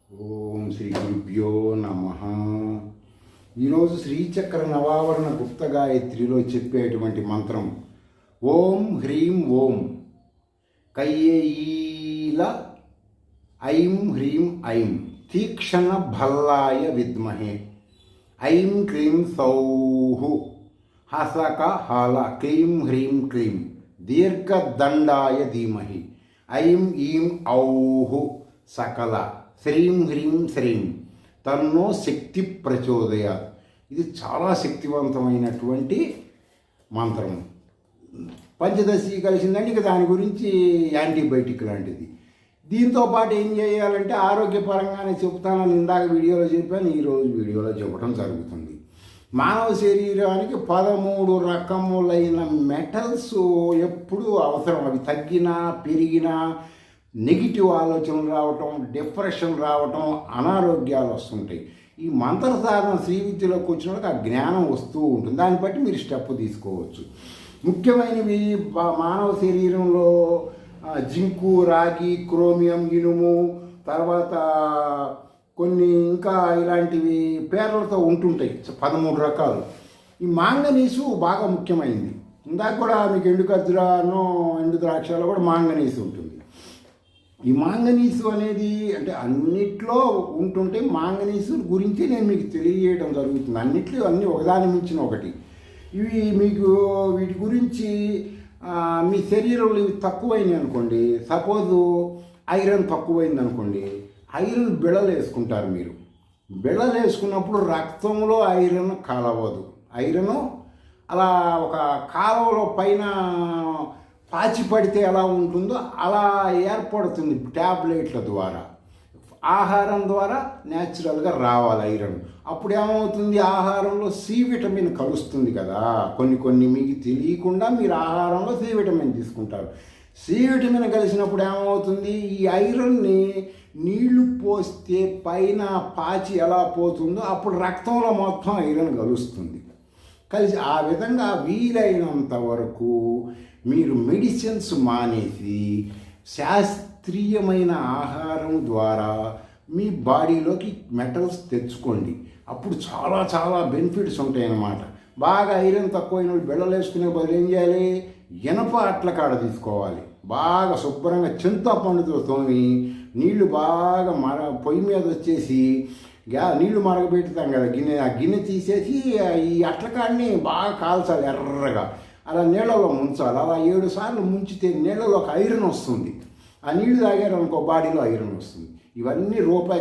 ఓం శ్రీ గురుభ్యో నమ. ఈరోజు శ్రీచక్ర నవావరణ గుప్త గాయత్రిలో చెప్పేటువంటి మంత్రం ఓం హ్రీం ఓం కయ్యేయీల ఐం హ్రీం ఐం తీక్షణ భల్లాయ విద్మహే ఐం క్లీం సౌహు హసక హాల క్లీం హ్రీం క్లీం దీర్ఘదండాయ ధీమహి ఐం ఈం ఔహు సకల శ్రీం హ్రీం శ్రీం తన్నో శక్తి ప్రచోదయాత్. ఇది చాలా శక్తివంతమైనటువంటి మంత్రం. పంచదశి కలిసిందంటే ఇక దాని గురించి యాంటీబయాటిక్ లాంటిది. దీంతో పాటు ఏం చేయాలంటే ఆరోగ్యపరంగానే చెప్తానని ఇందాక వీడియోలో చెప్పాను, ఈరోజు వీడియోలో చెప్పడం జరుగుతుంది. మానవ శరీరానికి 13 రకములైన మెటల్స్ ఎప్పుడూ అవసరం. అవి తగ్గినా పెరిగినా నెగిటివ్ ఆలోచనలు రావటం, డిప్రెషన్ రావటం, అనారోగ్యాలు వస్తుంటాయి. ఈ మంత్ర సాధన శ్రీ విద్యలోకి వచ్చినప్పుడు ఆ జ్ఞానం వస్తూ ఉంటుంది. దాన్ని బట్టి మీరు స్టెప్ తీసుకోవచ్చు. ముఖ్యమైనవి మానవ శరీరంలో జింకు, రాగి, క్రోమియం, ఇనుము, తర్వాత కొన్ని ఇంకా ఇలాంటివి పేర్లతో ఉంటుంటాయి 13 రకాలు. ఈ మాంగనీసు బాగా ముఖ్యమైనది. ఇందాక కూడా మీకు ఎండు ఖర్జూరాను, ఎండు ద్రాక్షలో కూడా మాంగనీసు ఉంటుంది. ఈ మాంగనీసు అనేది అంటే అన్నిట్లో ఉంటుంటే మాంగనీసు గురించి నేను మీకు తెలియజేయడం జరుగుతుంది. అన్నిట్లో అన్నీ ఒకదాని మించిన ఒకటి. ఇవి మీకు వీటి గురించి మీ శరీరంలో ఇవి తక్కువైనవి అనుకోండి, సపోజు ఐరన్ తక్కువైంది అనుకోండి, ఐరన్ బిళ్ళలు వేసుకుంటారు మీరు. బిళ్ళలు వేసుకున్నప్పుడు రక్తంలో ఐరన్ కలవదు. ఐరన్ అలా ఒక కాలువలో పైన పాచి పడితే ఎలా ఉంటుందో అలా ఏర్పడుతుంది ట్యాబ్లెట్ల ద్వారా. ఆహారం ద్వారా న్యాచురల్గా రావాలి ఐరన్. అప్పుడు ఏమవుతుంది, ఆహారంలో సి విటమిన్ కలుస్తుంది కదా. కొన్ని మీకు తెలియకుండా మీరు ఆహారంలో సి విటమిన్ తీసుకుంటారు. సి విటమిన్ కలిసినప్పుడు ఏమవుతుంది, ఈ ఐరన్ని నీళ్లు పోస్తే పైన పాచి ఎలా పోతుందో అప్పుడు రక్తంలో మొత్తం ఐరన్ కలుస్తుంది. కలిసి ఆ విధంగా వీలైనంత వరకు మీరు మెడిసిన్స్ మానేసి శాస్త్రీయమైన ఆహారం ద్వారా మీ బాడీలోకి మెటల్స్ తెచ్చుకోండి. అప్పుడు చాలా చాలా బెనిఫిట్స్ ఉంటాయి అన్నమాట. బాగా ఐరన్ తక్కువైన వాళ్ళు బెళ్ళలు వేసుకునే బదులు ఏం చేయాలి, ఇనప అట్ల కాడ తీసుకోవాలి. బాగా శుభ్రంగా చింతపండుతో తోమి నీళ్లు బాగా పొయ్యి మీద వచ్చేసి నీళ్లు మరగబెడతాం కదా గిన్నె, ఆ గిన్నె తీసేసి ఈ అట్లకాడిని బాగా కాల్చాలి ఎర్రగా. అలా నీళ్ళలో ముంచాలి. అలా 7 సార్లు ముంచితే నీళ్ళలో ఒక ఐరన్ వస్తుంది. ఆ నీళ్లు తాగారు అనుకో బాడీలో ఐరన్ వస్తుంది. ఇవన్నీ రూపాయి